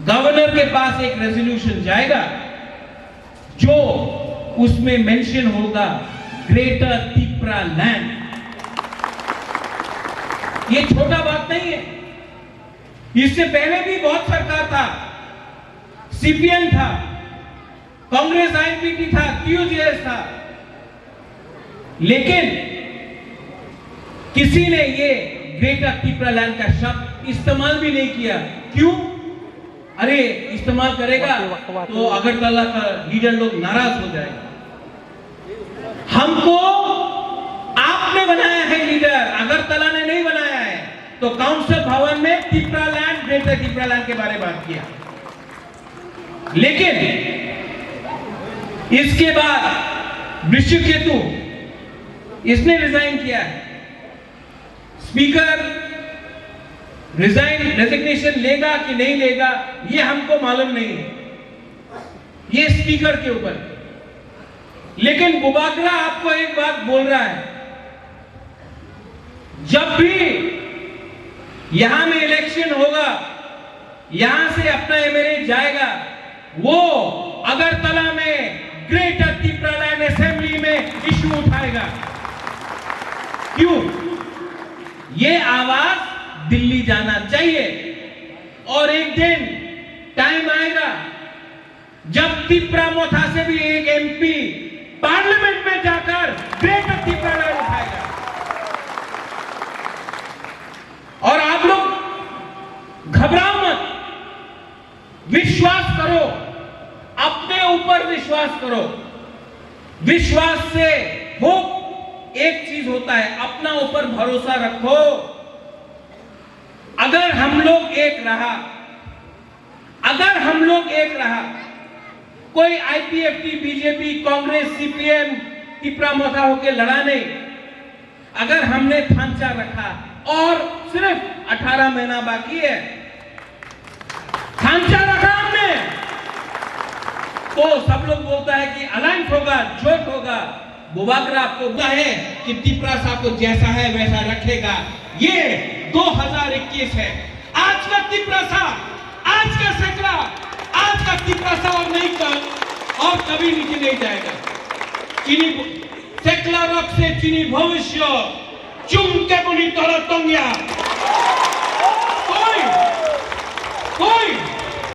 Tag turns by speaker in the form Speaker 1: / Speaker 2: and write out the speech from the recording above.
Speaker 1: Governor के पास एक resolution जाएगा जो उसमें मेंशन होगा ग्रेटर तिप्रा लैंड। ये छोटा बात नहीं है। इससे पहले भी बहुत सरकार था, सीपीएम था, कांग्रेस आईएनपीटी था, टीयूजीएस था, लेकिन किसी ने ये ग्रेटर तिप्रा लैंड का शब्द इस्तेमाल भी नहीं किया। क्यों? अरे इस्तेमाल करेगा तो अगरतला का लीडर लोग नाराज हो जाएगा। हमको आपने बनाया है लीडर, अगरतला ने नहीं बनाया है। तो काउंसिल भवन में Tipra land, greater Tipra land के बारे में बात किया, लेकिन इसके बाद वृषिकेतु इसने रिजाइन किया है। स्पीकर रेजिग्नेशन लेगा कि नहीं लेगा ये हमको मालूम नहीं है, ये स्पीकर के ऊपर। लेकिन बुबागरा आपको एक बात बोल रहा है, जब भी यहां में इलेक्शन होगा, यहां से अपना एमएलए जाएगा, वो अगरतला में ग्रेटर तिप्रा लैंड असेंबली में इशू उठाएगा। क्यों? ये आवाज दिल्ली जाना चाहिए। और एक दिन टाइम आएगा जब तिप्रा मोथा से भी एक एमपी पार्लियामेंट में जाकर ग्रेटर तिप्रा लैंड उठाएगा। और आप लोग घबराओ मत, विश्वास करो, अपने ऊपर विश्वास करो। विश्वास से हो एक चीज होता है, अपना ऊपर भरोसा रखो। अगर हम लोग एक रहा, अगर हम लोग एक रहा, कोई IPFT, BJP, Congress, CPM Tipra Motha होके लड़ा नहीं, अगर हमने थांचा रखा और सिर्फ 18 महीना बाकी है, थांचा रखा हमने, तो सब लोग बोलता है कि अलायंस होगा, जोट होगा। बुबागरा आपको पता है कि तिप्रा साहब को जैसा है वैसा रखेगा। ये 2021 है। आज का तिप्रा साहब, आज का सेकला, आज का तिप्रा साहब और नहीं कल और कभी नीचे नहीं जाएगा। चीनी सेकला रख से चीनी भविष्य चुमके बुनी तोरा तंगिया। कोई